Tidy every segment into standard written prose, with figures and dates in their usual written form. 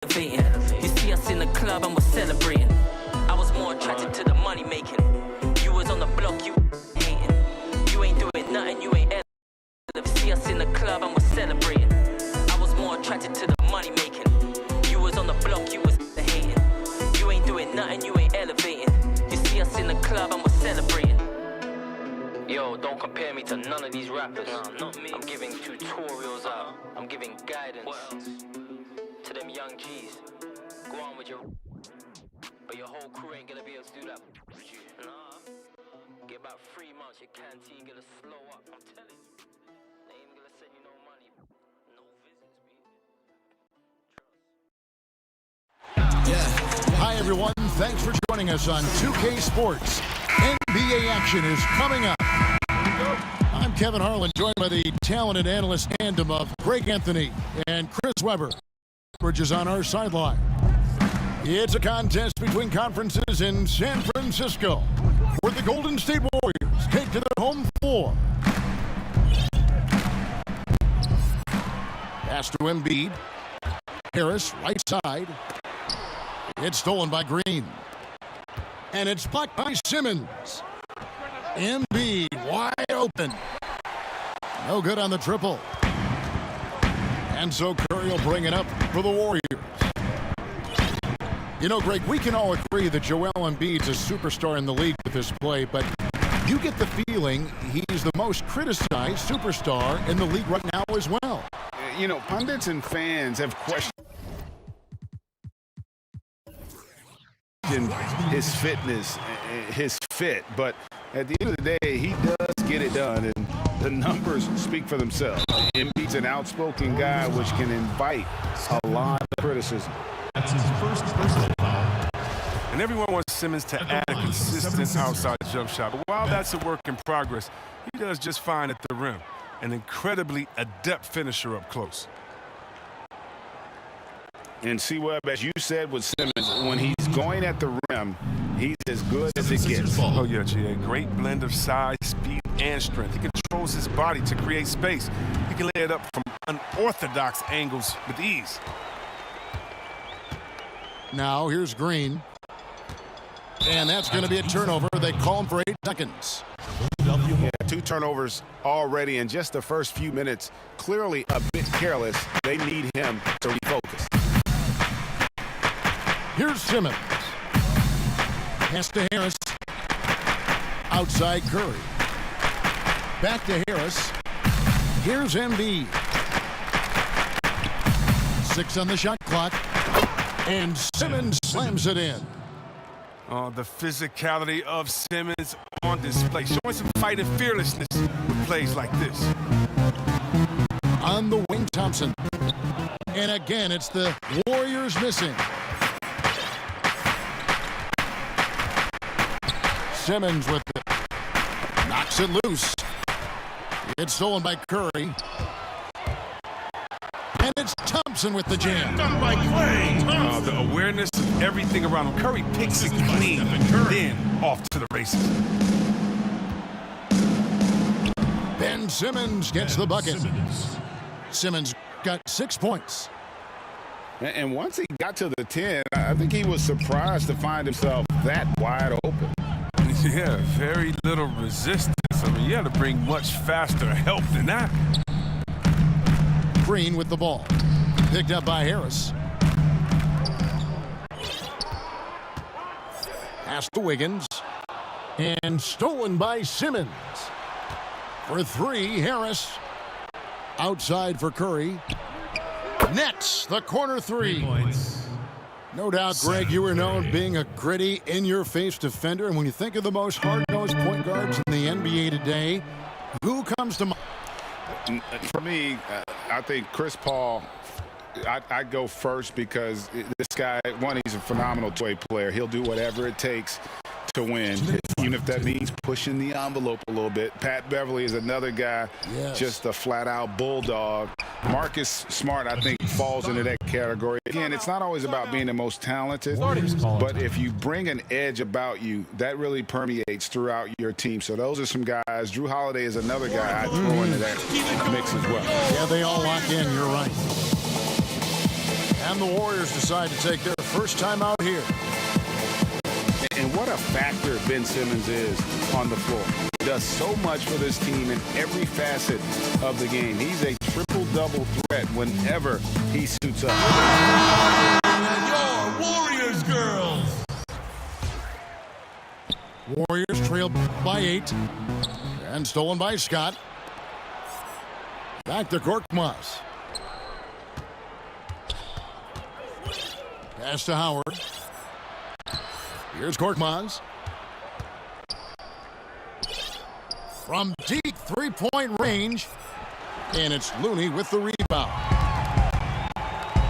elevating. You see us in the club and we're celebrating. I was more attracted to the money making. You was on the block, you hating. You ain't doing nothing, you ain't elevating. You see us in the club and we're celebrating. I was more attracted to the money making. You was on the block, you was hating. You ain't doing nothing, you ain't elevating. You see us in the club and we're celebrating. Yo, don't compare me to none of these rappers. Nah, not me. I'm giving tutorials out. I'm giving guidance to them young G's. Go on with your... But your whole crew ain't gonna be able to do that with you. Nah. Get about 3 months, your canteen gonna slow up. I'm telling you. They ain't gonna send you no money. No visits, Yeah. Hi, everyone. Thanks for joining us on 2K Sports. NBA action is coming up. I'm Kevin Harlan, joined by the talented analyst tandem of Greg Anthony and Chris Webber. Bridges on our sideline. It's a contest between conferences in San Francisco, where the Golden State Warriors take to their home floor. Pass to Embiid. Harris, right side. It's stolen by Green. And it's blocked by Simmons. Embiid wide open. No good on the triple. And so Curry will bring it up for the Warriors. You know, Greg, we can all agree that Joel Embiid's a superstar in the league with this play, but you get the feeling he's the most criticized superstar in the league right now as well. You know, pundits and fans have questioned his fitness, his fit, but at the end of the day, he does get it done, and the numbers speak for themselves. Embiid's an outspoken guy, which can invite a lot of criticism. That's his first personal foul. And everyone wants Simmons to add a consistent outside jump shot. But while that's a work in progress, he does just fine at the rim. An incredibly adept finisher up close. And C-Web, as you said with Simmons, when he's going at the rim, he's as good as it gets. Oh, yeah, G.A. Great blend of size, speed, and strength. He controls his body to create space. He can lay it up from unorthodox angles with ease. Now, here's Green. And that's going to be a turnover. They call him for 8 seconds. Yeah, 2 turnovers already in just the first few minutes. Clearly a bit careless. They need him to refocus. Here's Simmons. Pass to Harris. Outside Curry. Back to Harris. Here's Embiid. 6 on the shot clock. And Simmons slams it in. Oh, the physicality of Simmons on display. Showing some fight and fearlessness with plays like this. On the wing, Thompson. And again, it's the Warriors missing. Simmons with it. Knocks it loose. It's stolen by Curry. And it's Thompson with the jam. Done by Clay Thompson. The awareness of everything around him. Curry picks it clean, then off to the races. Ben Simmons gets the bucket. Simmons got 6 points. And once he got to the 10, I think he was surprised to find himself that wide open. Yeah, very little resistance. I mean, you had to bring much faster help than that. Green with the ball. Picked up by Harris. Pass to Wiggins. And stolen by Simmons. For 3, Harris. Outside for Curry. Nets the corner 3. No doubt, Greg, you were known being a gritty, in-your-face defender. And when you think of the most hard-nosed point guards in the NBA today, who comes to mind? For me, I think Chris Paul, I'd go first because this guy, one, he's a phenomenal two-way player. He'll do whatever it takes to win, even if that means pushing the envelope a little bit. Pat Beverly is another guy, just a flat-out bulldog. Marcus Smart, I think, falls into that category. Again, it's not always about being the most talented, but if you bring an edge about you, that really permeates throughout your team. So those are some guys. Drew Holiday is another guy I'd throw into that mix as well. Yeah, they all lock in. You're right. And the Warriors decide to take their first time out here. And what a factor Ben Simmons is on the floor. He does so much for this team in every facet of the game. He's a triple-double threat whenever he suits up. And your Warriors girls. Warriors trail by 8. And stolen by Scott. Back to Korkmaz. Pass to Howard. Here's Korkmaz. From deep three-point range. And it's Looney with the rebound.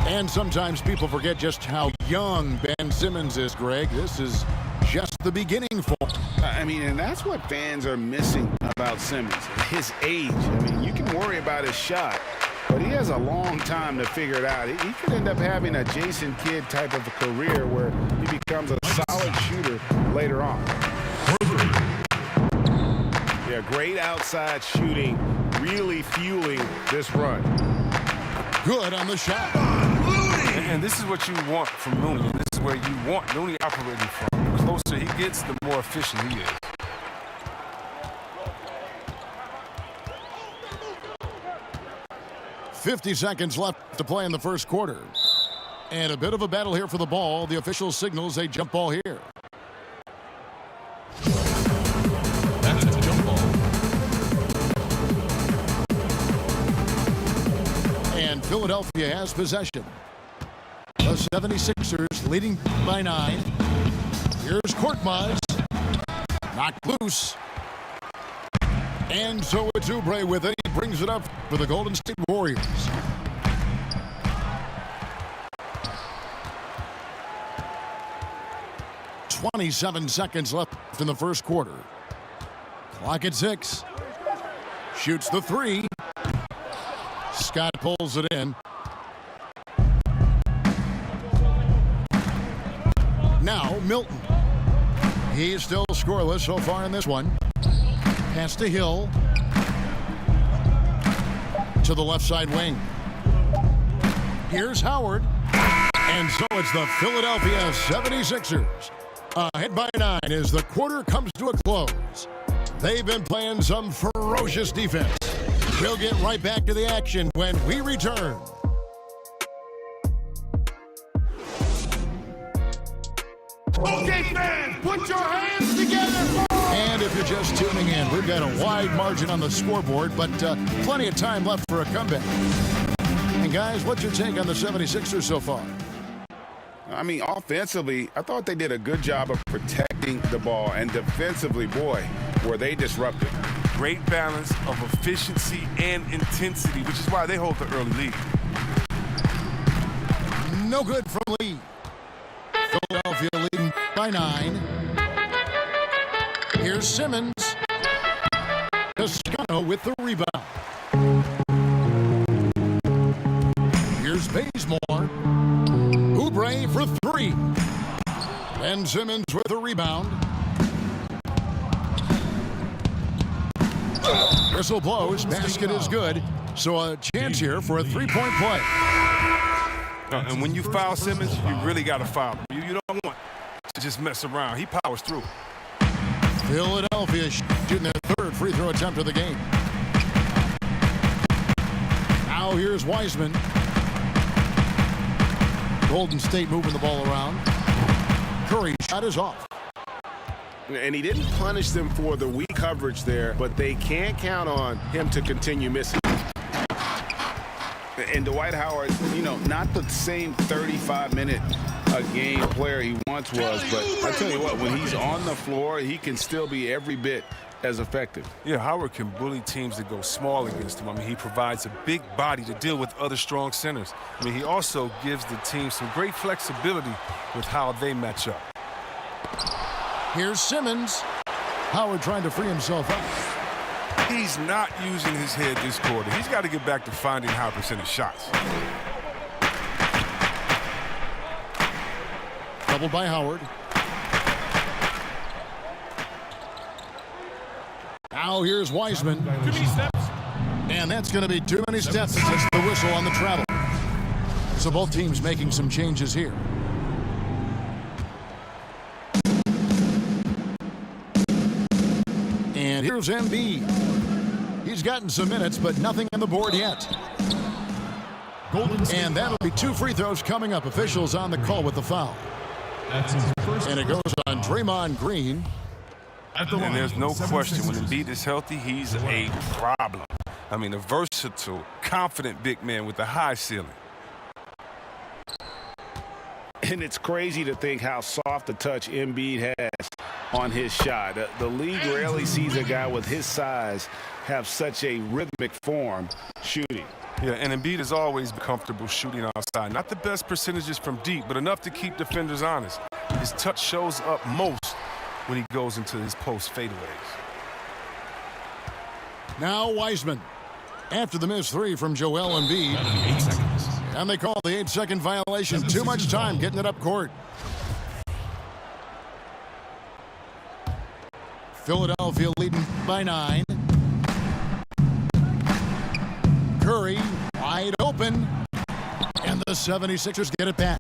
And sometimes people forget just how young Ben Simmons is, Greg. This is just the beginning for him. I mean, and that's what fans are missing about Simmons, his age. I mean, you can worry about his shot, but he has a long time to figure it out. He could end up having a Jason Kidd type of a career where he becomes a solid shooter later on. Yeah, great outside shooting, really fueling this run. Good on the shot. And this is what you want from Looney. This is where you want Looney operating from. The closer he gets, the more efficient he is. .50 seconds left to play in the first quarter. And a bit of a battle here for the ball. The official signals a jump ball here. That's a jump ball. And Philadelphia has possession. The 76ers leading by 9. Here's Korkmaz. Knocked loose. And so it's Oubre with it. He brings it up for the Golden State Warriors. .27 seconds left in the first quarter. Clock at 6. Shoots the 3. Scott pulls it in. Now Milton. He's still scoreless so far in this one. Pass to Hill. To the left side wing. Here's Howard. And so it's the Philadelphia 76ers. Ahead by 9 as the quarter comes to a close. They've been playing some ferocious defense. We'll get right back to the action when we return. Okay, fans, put your hands together. And if you're just tuning in, we've got a wide margin on the scoreboard, but plenty of time left for a comeback. And guys, what's your take on the 76ers so far? I mean, offensively, I thought they did a good job of protecting the ball. And defensively, boy, were they disruptive. Great balance of efficiency and intensity, which is why they hold the early lead. No good from Lee. Philadelphia leading by 9. Here's Simmons. Toscano with the rebound. Here's Bazemore. Oubre for 3. Ben Simmons with the rebound. Whistle blows. Basket is good. So a chance here for a three-point play. And when you foul Simmons, you really got to foul him. You don't want to just mess around. He powers through. Philadelphia shooting their third free throw attempt of the game. Now here's Wiseman. Golden State moving the ball around. Curry shot is off. And he didn't punish them for the weak coverage there, but they can't count on him to continue missing. And Dwight Howard, you know, not the same 35-minute-a-game player he once was, but I tell you what, when he's on the floor, he can still be every bit as effective. Yeah, Howard can bully teams that go small against him. I mean, he provides a big body to deal with other strong centers. I mean, he also gives the team some great flexibility with how they match up. Here's Simmons. Howard trying to free himself up. He's not using his head this quarter. He's got to get back to finding high percentage shots. Doubled by Howard. Now here's Wiseman. Too many steps. And that's going to be too many steps. It's the whistle on the travel. So both teams making some changes here. And here's Embiid. He's gotten some minutes, but nothing on the board yet. And that'll be 2 free throws coming up. Officials on the call with the foul. That's his first. And it goes on Draymond Green. And there's no question, when Embiid is healthy, he's a problem. I mean, a versatile, confident big man with a high ceiling. And it's crazy to think how soft a touch Embiid has on his shot. The league rarely sees a guy with his size have such a rhythmic form shooting. Yeah, and Embiid is always comfortable shooting outside. Not the best percentages from deep, but enough to keep defenders honest. His touch shows up most when he goes into his post fadeaways. Now Wiseman. After the missed 3 from Joel Embiid. 8 seconds. And they call the 8-second violation. Too much time getting it up court. Philadelphia leading by 9. Curry wide open. And the 76ers get it back.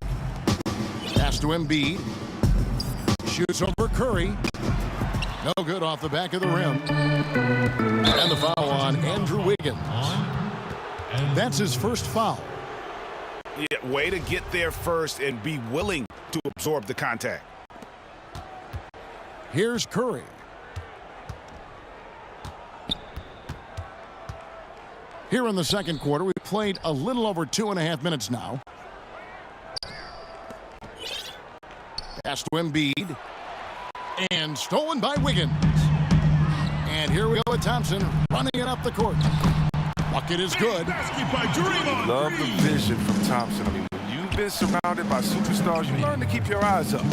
Pass to Embiid. Shoots over Curry. No good off the back of the rim. And the foul on Andrew Wiggins. That's his first foul. Yeah, way to get there first and be willing to absorb the contact. Here's Curry. Here in the second quarter, we played a little over 2.5 minutes now. Pass to Embiid. And stolen by Wiggins. And here we go with Thompson running it up the court. Bucket is good. Love the vision from Thompson. I mean, when you've been surrounded by superstars, you learn to keep your eyes up.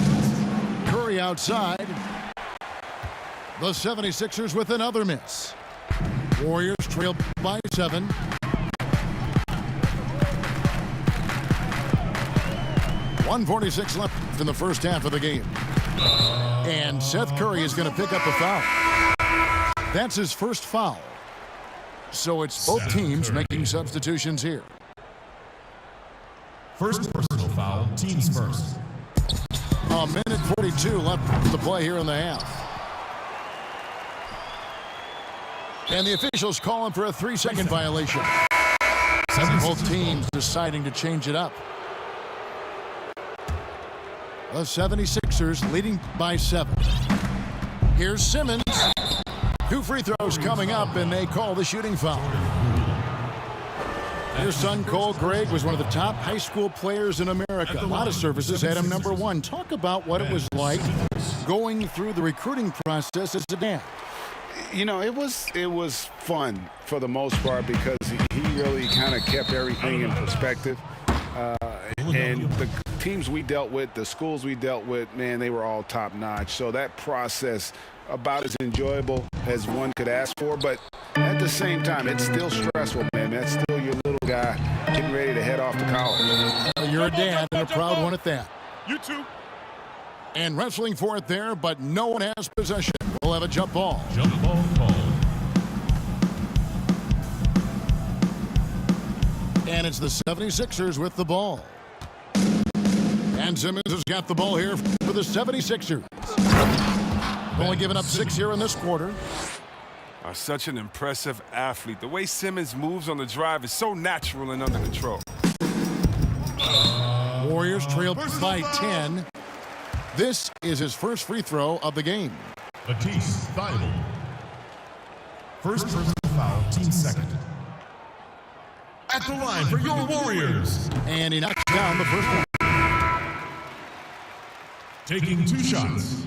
Curry outside. The 76ers with another miss. Warriors trail by 7. .146 left in the first half of the game. And Seth Curry is going to pick up a foul. That's his first foul. So it's both teams making substitutions here. First personal foul, teams first. A minute 42 left to play here in the half. And the officials calling for a 3-second violation. Both teams deciding to change it up. The 76ers leading by 7. Here's Simmons. 2 free throws coming up, and they call the shooting foul. Your son, Cole Gregg, was one of the top high school players in America. A lot of services had him number 1. Talk about what it was like going through the recruiting process as a dad. You know, it was fun for the most part because he really kind of kept everything in perspective. And the teams we dealt with, the schools we dealt with, man, they were all top-notch. So that process, about as enjoyable as one could ask for. But at the same time, it's still stressful, man. That's still your little guy getting ready to head off to college. You're a dad and a proud one at that. You too. And wrestling for it there, but no one has possession. We'll have a jump ball. Jump ball call. And it's the 76ers with the ball. And Simmons has got the ball here for the 76ers. Only giving up 6 here in this quarter. Such an impressive athlete. The way Simmons moves on the drive is so natural and under control. Warriors trail by 10. This is his first free throw of the game. Matisse Thybulle. First personal foul, team second. At the line for your Warriors. And he knocks down the first one. Taking 2 shots.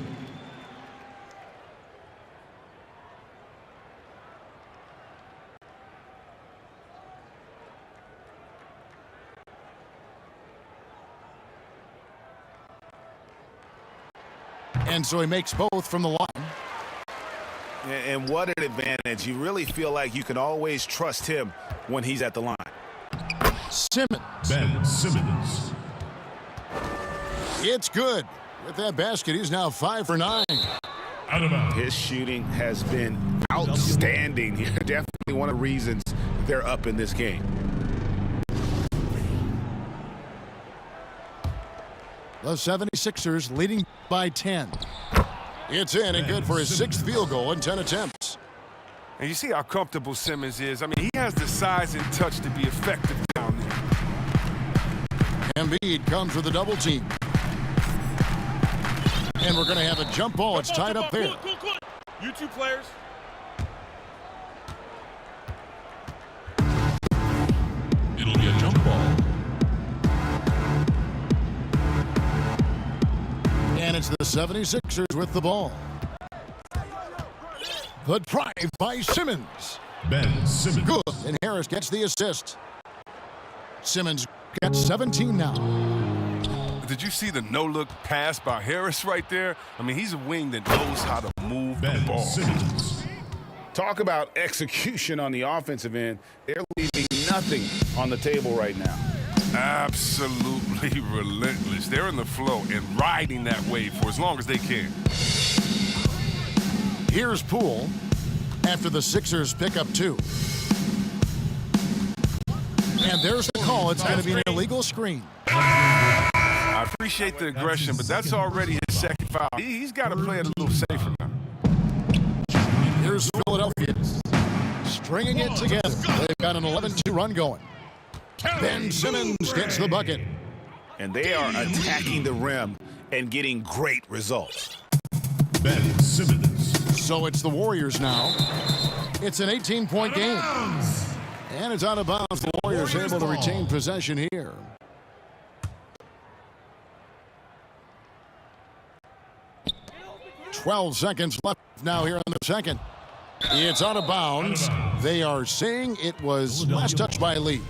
And so he makes both from the line. And what an advantage. You really feel like you can always trust him when he's at the line. Simmons. Ben Simmons. It's good. With that basket, he's now 5 for 9. Out of bounds. His shooting has been outstanding. Definitely one of the reasons they're up in this game. The 76ers leading by 10. It's in and good for his 6th field goal in 10 attempts. And you see how comfortable Simmons is. I mean, he has the size and touch to be effective down there. Embiid comes with a double team. And we're going to have a jump ball. It's tied up there. Cool. You two players. It'll be a jump ball. And it's the 76ers with the ball. The drive by Simmons. Ben Simmons. Good. And Harris gets the assist. Simmons gets 17 now. Did you see the no-look pass by Harris right there? I mean, he's a wing that knows how to move the ball. Simmons. Talk about execution on the offensive end. They're leaving nothing on the table right now. Absolutely relentless. They're in the flow and riding that wave for as long as they can. Here's Poole after the Sixers pick up 2. And there's the call. It's going to be an illegal screen. I appreciate the aggression, but that's already his second foul. He's got to play it a little safer now. Here's Philadelphia stringing it together. They've got an 11-2 run going. Ben Simmons gets the bucket. And they are attacking the rim and getting great results. Ben Simmons. So it's the Warriors now. It's an 18-point game. And it's out of bounds. The Warriors able to retain possession here. "12 seconds left now here in the second. It's out of bounds. They are saying it was last touched by Lee.